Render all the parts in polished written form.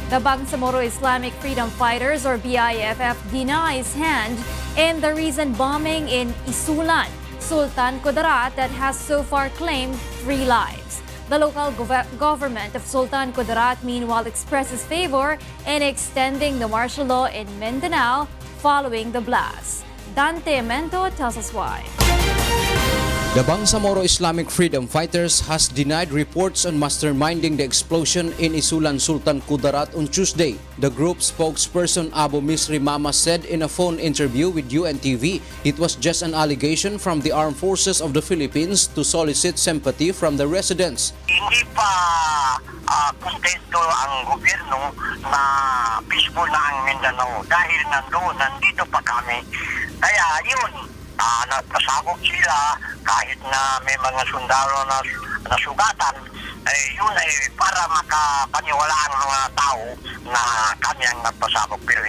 The Bangsamoro Islamic Freedom Fighters or BIFF denies hand in the recent bombing in Isulan, Sultan Kudarat, that has so far claimed 3 lives. The local government of Sultan Kudarat meanwhile expresses favor in extending the martial law in Mindanao following the blast. Dante Mento tells us why. The Bangsamoro Islamic Freedom Fighters has denied reports on masterminding the explosion in Isulan, Sultan Kudarat on Tuesday. The group spokesperson Abu Misri Mama said in a phone interview with UNTV it was just an allegation from the armed forces of the Philippines to solicit sympathy from the residents. Hindi pa kontento ang gobyerno na peaceful na ang Mindanao dahil nandito pa kami. Kaya yun, nagpasabog sila kahit na may mga sundalo na sugatan, yun ay para makapaniwala ang mga tao na kami ang nagpasabog, pero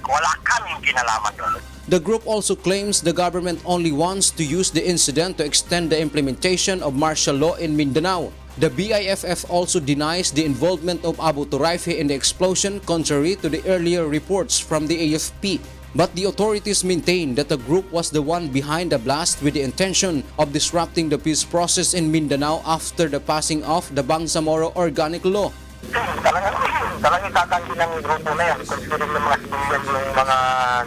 wala kaming kinalaman doon. The group also claims the government only wants to use the incident to extend the implementation of martial law in Mindanao. The BIFF also denies the involvement of Abu Turaife in the explosion, contrary to the earlier reports from the AFP. But the authorities maintain that the group was the one behind the blast with the intention of disrupting the peace process in Mindanao after the passing of the Bangsamoro Organic Law. Talagang tatanggi ng grupo na yan, considering ng mga civilian yung mga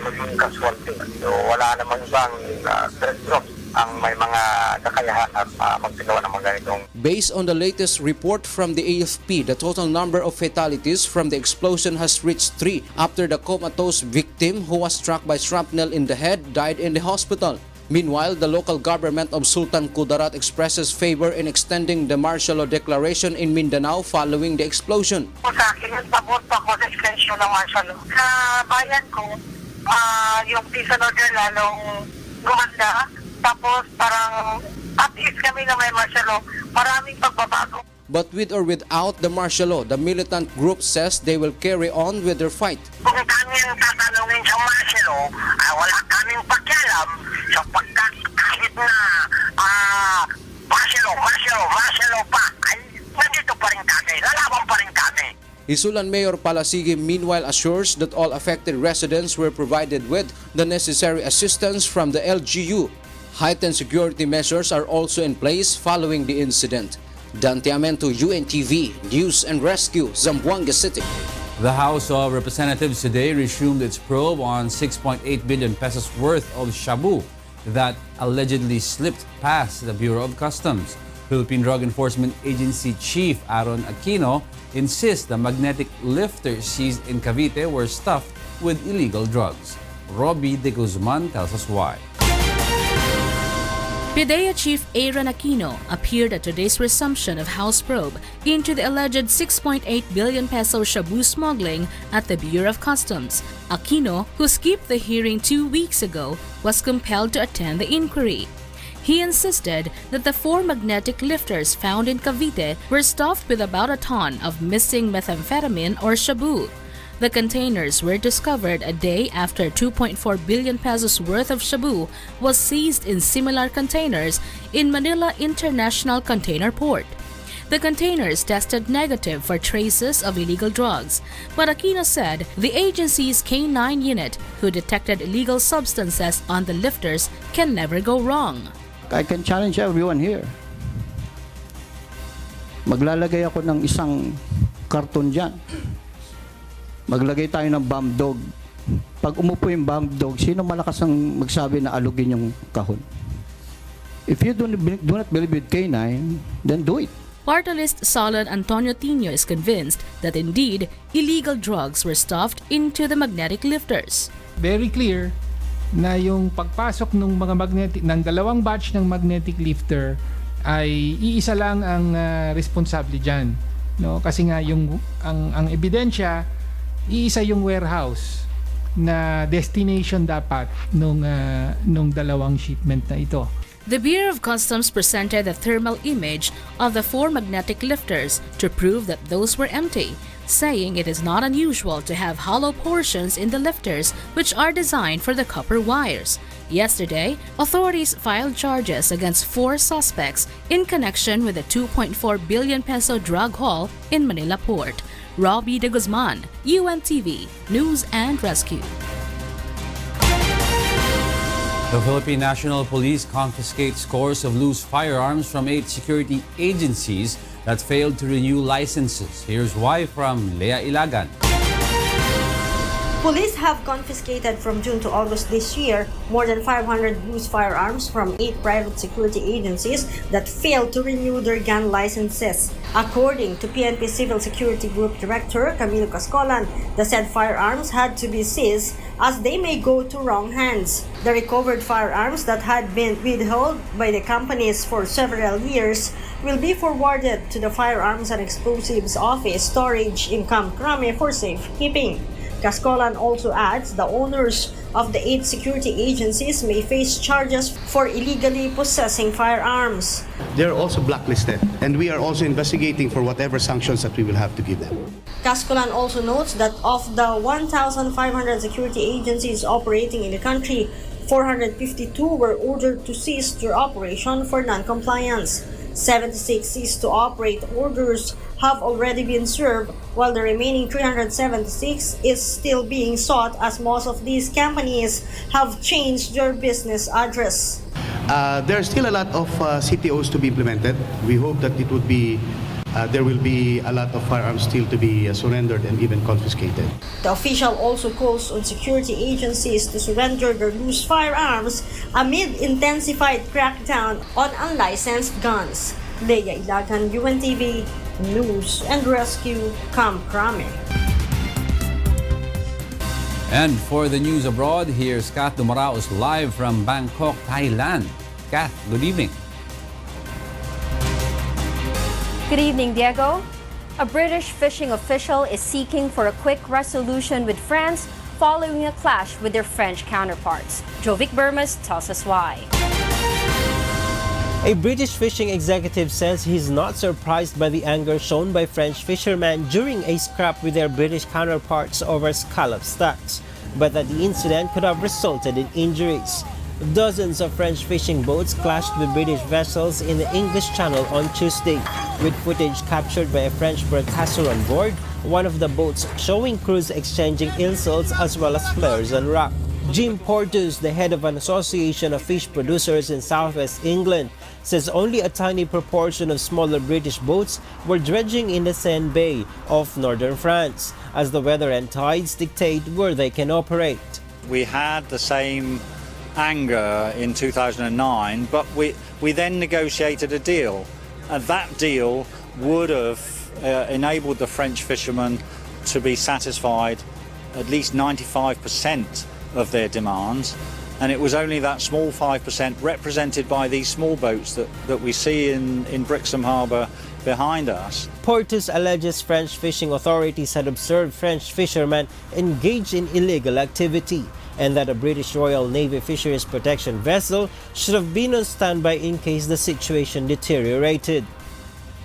naging casualty. So wala namang ibang threat groups ang may mga kakayahan at magsigawa ng mga ganitong. Based on the latest report from the AFP, the total number of fatalities from the explosion has reached 3 after the comatose victim who was struck by shrapnel in the head died in the hospital. Meanwhile, the local government of Sultan Kudarat expresses favor in extending the martial law declaration in Mindanao following the explosion. Sa akin, pabor pa ko sa extension ng martial law. Sa bayan ko, yung peace and order lalong gumanda. Tapos parang at least kami na may martial law, maraming pagbabago. But with or without the martial law, the militant group says they will carry on with their fight. Kung kaming tatanungin sa martial law, wala kaming pakialam sapagkat kahit na martial law pa, ay nandito pa rin kami, lalaban pa rin kami. Isulan Mayor Palasigi meanwhile assures that all affected residents were provided with the necessary assistance from the LGU. Heightened security measures are also in place following the incident. Dante Amento, UNTV, News and Rescue, Zamboanga City. The House of Representatives today resumed its probe on 6.8 billion pesos worth of shabu that allegedly slipped past the Bureau of Customs. Philippine Drug Enforcement Agency Chief Aaron Aquino insists the magnetic lifters seized in Cavite were stuffed with illegal drugs. Robbie De Guzman tells us why. PDEA Chief Aaron Aquino appeared at today's resumption of House probe into the alleged 6.8 billion peso shabu smuggling at the Bureau of Customs. Aquino, who skipped the hearing 2 weeks ago, was compelled to attend the inquiry. He insisted that the 4 magnetic lifters found in Cavite were stuffed with about a ton of missing methamphetamine or shabu. The containers were discovered a day after 2.4 billion pesos worth of shabu was seized in similar containers in Manila International Container Port. The containers tested negative for traces of illegal drugs, but Aquino said the agency's K9 unit, who detected illegal substances on the lifters, can never go wrong. I can challenge everyone here. Maglalagay ako ng isang karton dyan. Maglagay tayo ng bomb dog. Pag umupo yung bomb dog, sino malakas ang magsabi na alugin yung kahon? If you do not believe with K9, then do it. Party List Solon Antonio Tino is convinced that indeed illegal drugs were stuffed into the magnetic lifters. Very clear na yung pagpasok ng mga magnetic ng 2 batch ng magnetic lifter ay iisa lang ang responsable diyan, no? Kasi nga yung ang ebidensya, iisa yung warehouse na destination dapat nung 2 shipment na ito. The Bureau of Customs presented a thermal image of the 4 magnetic lifters to prove that those were empty, saying it is not unusual to have hollow portions in the lifters which are designed for the copper wires. Yesterday, authorities filed charges against 4 suspects in connection with the 2.4 billion peso drug haul in Manila Port. Robbie de Guzman, UNTV, News and Rescue. The Philippine National Police confiscates scores of loose firearms from 8 security agencies that failed to renew licenses. Here's why from Lea Ilagan. Police have confiscated from June to August this year more than 500 loose firearms from 8 private security agencies that failed to renew their gun licenses. According to PNP Civil Security Group Director Camilo Cascolan, the said firearms had to be seized as they may go to wrong hands. The recovered firearms that had been withheld by the companies for several years will be forwarded to the Firearms and Explosives Office storage in Camp Crame for safekeeping. Cascolan also adds the owners of the 8 security agencies may face charges for illegally possessing firearms. They're also blacklisted, and we are also investigating for whatever sanctions that we will have to give them. Cascolan also notes that of the 1,500 security agencies operating in the country, 452 were ordered to cease their operation for non-compliance. 76 cease-to-operate orders have already been served, while the remaining 376 is still being sought as most of these companies have changed their business address. There are still a lot of CTOs to be implemented. We hope that it would be there will be a lot of firearms still to be surrendered and even confiscated. The official also calls on security agencies to surrender their loose firearms amid intensified crackdown on unlicensed guns. Lea Ilagan, UNTV, News and Rescue, Camp Crame. And for the news abroad, here's Kath Dumaraos live from Bangkok, Thailand. Kath, good evening. Good evening, Diego. A British fishing official is seeking for a quick resolution with France following a clash with their French counterparts. Jovic Burmas tells us why. A British fishing executive says he's not surprised by the anger shown by French fishermen during a scrap with their British counterparts over scallop stocks, but that the incident could have resulted in injuries. Dozens of French fishing boats clashed with British vessels in the English Channel on Tuesday, with footage captured by a French broadcaster on board, one of the boats showing crews exchanging insults as well as flares and rock. Jim Porteous, the head of an association of fish producers in southwest England, says only a tiny proportion of smaller British boats were dredging in the Seine Bay off northern France, as the weather and tides dictate where they can operate. We had the same anger in 2009, but we then negotiated a deal, and that deal would have enabled the French fishermen to be satisfied at least 95% of their demands, and it was only that small 5% represented by these small boats that we see in Brixham Harbour behind us. Porteous alleges French fishing authorities had observed French fishermen engaged in illegal activity, and that a British Royal Navy Fisheries Protection vessel should have been on standby in case the situation deteriorated.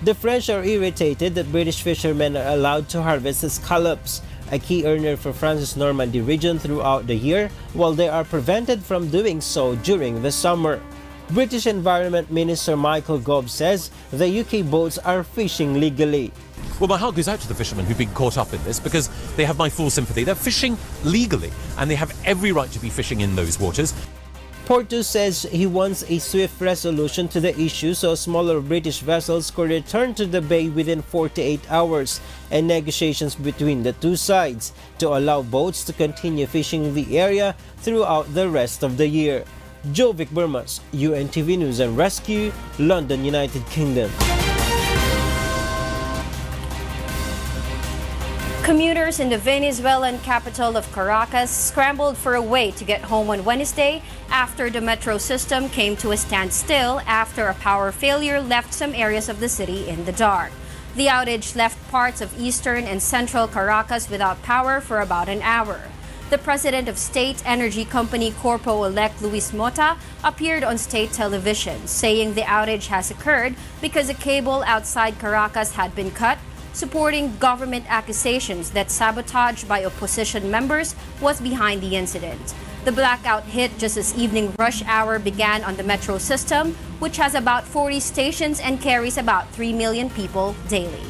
The French are irritated that British fishermen are allowed to harvest scallops, a key earner for France's Normandy region throughout the year, while they are prevented from doing so during the summer. British Environment Minister Michael Gove says the UK boats are fishing legally. Well, my heart goes out to the fishermen who've been caught up in this, because they have my full sympathy. They're fishing legally, and they have every right to be fishing in those waters. Porteous says he wants a swift resolution to the issue so smaller British vessels could return to the bay within 48 hours, and negotiations between the two sides to allow boats to continue fishing the area throughout the rest of the year. Jovic Burmas, UNTV News and Rescue, London, United Kingdom. Commuters in the Venezuelan capital of Caracas scrambled for a way to get home on Wednesday after the metro system came to a standstill after a power failure left some areas of the city in the dark. The outage left parts of eastern and central Caracas without power for about an hour. The president of State Energy Company Corpo-elect Luis Mota appeared on state television, saying the outage has occurred because a cable outside Caracas had been cut, supporting government accusations that sabotage by opposition members was behind the incident. The blackout hit just as evening rush hour began on the metro system, which has about 40 stations and carries about 3 million people daily.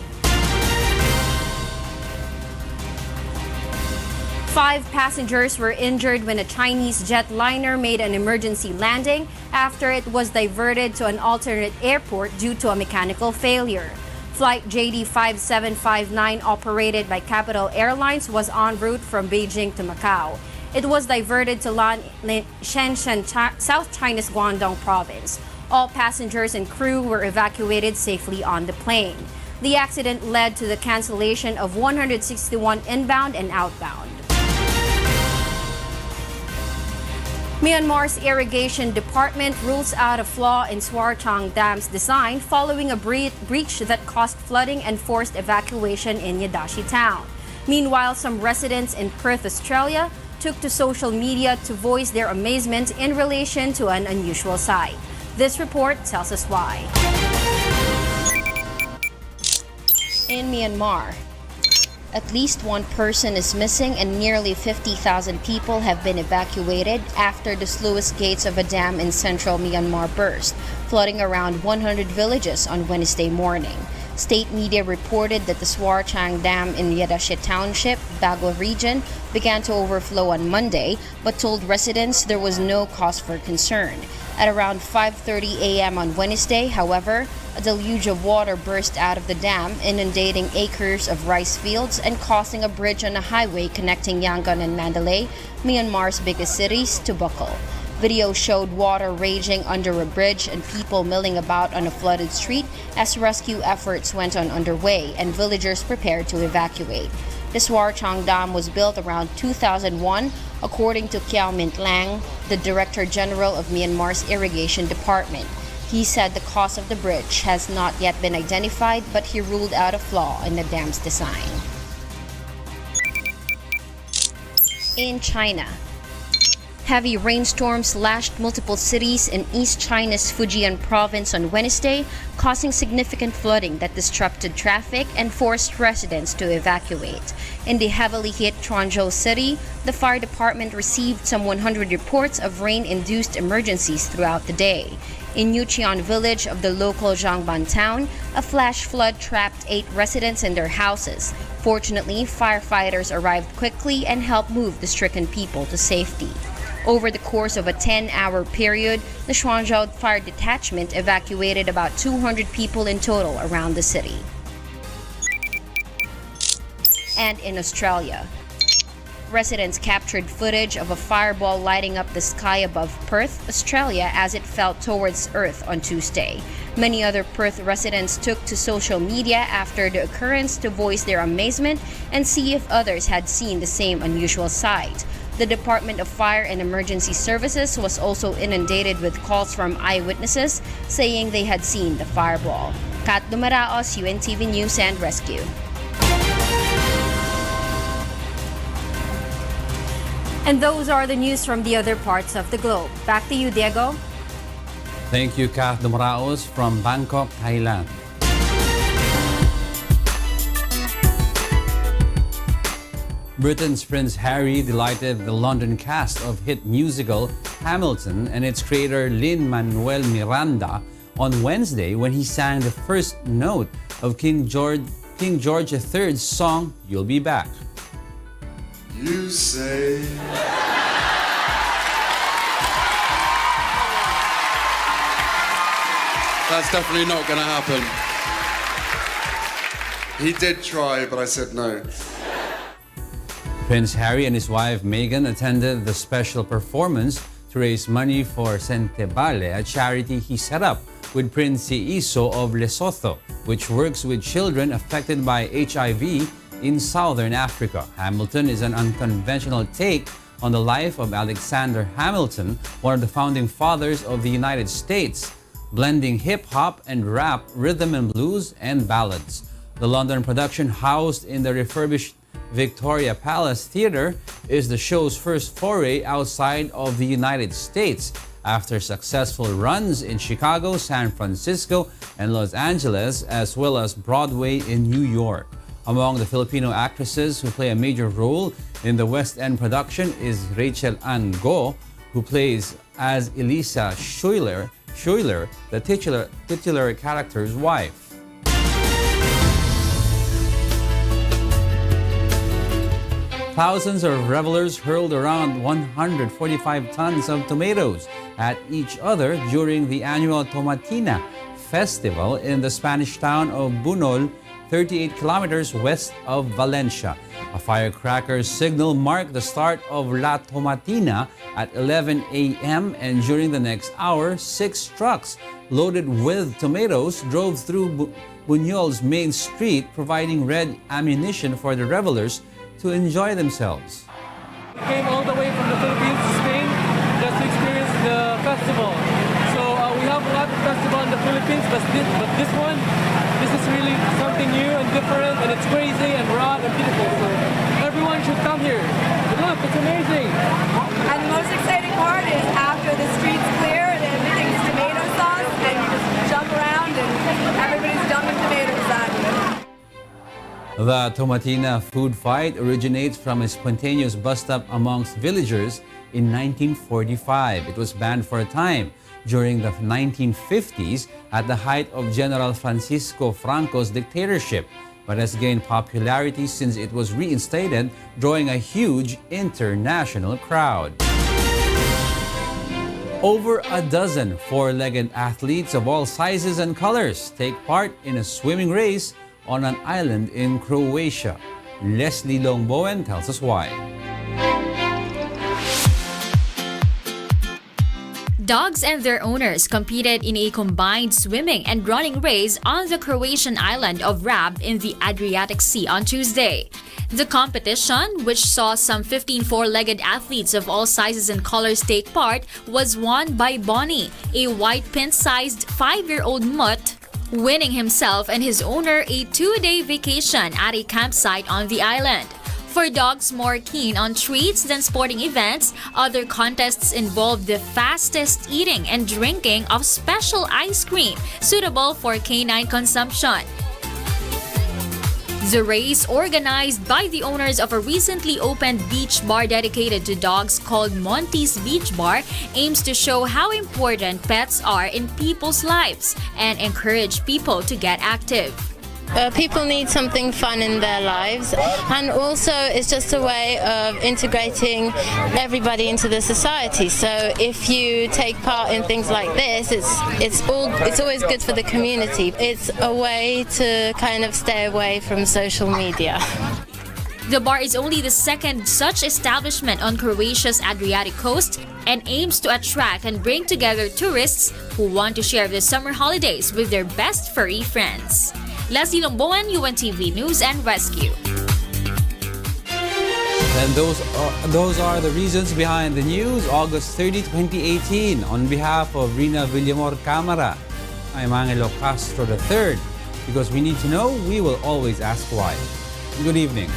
5 passengers were injured when a Chinese jetliner made an emergency landing after it was diverted to an alternate airport due to a mechanical failure. Flight JD 5759, operated by Capital Airlines, was en route from Beijing to Macau. It was diverted to land in Shenzhen, South China's Guangdong province. All passengers and crew were evacuated safely on the plane. The accident led to the cancellation of 161 inbound and outbound. Myanmar's irrigation department rules out a flaw in Swarchang Dam's design following a breach that caused flooding and forced evacuation in Yadashi town. Meanwhile, some residents in Perth, Australia, took to social media to voice their amazement in relation to an unusual sight. This report tells us why. In Myanmar, at least one person is missing and nearly 50,000 people have been evacuated after the sluice gates of a dam in central Myanmar burst, flooding around 100 villages on Wednesday morning. State media reported that the Swarchang Dam in Yadashi Township, Bago region, began to overflow on Monday, but told residents there was no cause for concern. At around 5:30 a.m. on Wednesday, however, a deluge of water burst out of the dam, inundating acres of rice fields and causing a bridge on a highway connecting Yangon and Mandalay, Myanmar's biggest cities, to buckle. Video showed water raging under a bridge and people milling about on a flooded street as rescue efforts went on underway and villagers prepared to evacuate. The Swarchang Dam was built around 2001, according to Kyaw Mint Lang, the Director General of Myanmar's Irrigation Department. He said the cause of the bridge has not yet been identified, but he ruled out a flaw in the dam's design. In China, heavy rainstorms lashed multiple cities in East China's Fujian province on Wednesday, causing significant flooding that disrupted traffic and forced residents to evacuate. In the heavily hit Quanzhou city, the fire department received some 100 reports of rain-induced emergencies throughout the day. In Yuqian village of the local Zhangban town, a flash flood trapped 8 residents in their houses. Fortunately, firefighters arrived quickly and helped move the stricken people to safety. Over the course of a 10-hour period, the Quanzhou Fire Detachment evacuated about 200 people in total around the city. And in Australia, residents captured footage of a fireball lighting up the sky above Perth, Australia, as it fell towards Earth on Tuesday. Many other Perth residents took to social media after the occurrence to voice their amazement and see if others had seen the same unusual sight. The Department of Fire and Emergency Services was also inundated with calls from eyewitnesses saying they had seen the fireball. Kat Dumaraos, UNTV News and Rescue. And those are the news from the other parts of the globe. Back to you, Diego. Thank you, Kath Dumaraos from Bangkok, Thailand. Britain's Prince Harry delighted the London cast of hit musical Hamilton and its creator Lin-Manuel Miranda on Wednesday when he sang the first note of King George III's song, You'll Be Back. You say that's definitely not going to happen. He did try, but I said no. Prince Harry and his wife Meghan attended the special performance to raise money for Sentebale, a charity he set up with Prince Iso of Lesotho, which works with children affected by HIV in southern Africa. Hamilton is an unconventional take on the life of Alexander Hamilton, one of the founding fathers of the United States, blending hip-hop and rap, rhythm and blues, and ballads. The London production, housed in the refurbished Victoria Palace Theatre, is the show's first foray outside of the United States after successful runs in Chicago, San Francisco, and Los Angeles, as well as Broadway in New York. Among the Filipino actresses who play a major role in the West End production is Rachel Ann Go, who plays as Elisa Schuyler, the titular character's wife. Thousands of revelers hurled around 145 tons of tomatoes at each other during the annual Tomatina festival in the Spanish town of Bunol, 38 kilometers west of Valencia. A firecracker signal marked the start of La Tomatina at 11 a.m. and during the next hour, 6 trucks loaded with tomatoes drove through Buñol's main street, providing red ammunition for the revelers to enjoy themselves. We came all the way from the Philippines to Spain just to experience the festival. So we have a lot of festival in the Philippines, but this one, this is really something new and different, and it's crazy and raw and beautiful. So everyone should come here. But look, it's amazing. And the most exciting part is after the streets clear and everything's tomato sauce, and you just jump around and everybody's dumping tomatoes at you. The Tomatina food fight originates from a spontaneous bust-up amongst villagers in 1945. It was banned for a time during the 1950s at the height of General Francisco Franco's dictatorship, but has gained popularity since it was reinstated, drawing a huge international crowd. Over a dozen four-legged athletes of all sizes and colors take part in a swimming race on an island in Croatia. Leslie Longbowen tells us why. Dogs and their owners competed in a combined swimming and running race on the Croatian island of Rab in the Adriatic Sea on Tuesday. The competition, which saw some 15 four-legged athletes of all sizes and colors take part, was won by Bonnie, a white pin-sized 5-year-old mutt, winning himself and his owner a 2-day vacation at a campsite on the island. For dogs more keen on treats than sporting events, other contests involved the fastest eating and drinking of special ice cream suitable for canine consumption. The race, organized by the owners of a recently opened beach bar dedicated to dogs called Monty's Beach Bar, aims to show how important pets are in people's lives and encourage people to get active. People need something fun in their lives, and also it's just a way of integrating everybody into the society. So if you take part in things like this, it's always good for the community. It's a way to kind of stay away from social media. The bar is only the second such establishment on Croatia's Adriatic coast and aims to attract and bring together tourists who want to share the summer holidays with their best furry friends. Leslie Longbowen, UNTV News and Rescue. And those are the reasons behind the news, August 30, 2018. On behalf of Rina Villamor Camara, I'm Angelo Castro III. Because we need to know, we will always ask why. Good evening.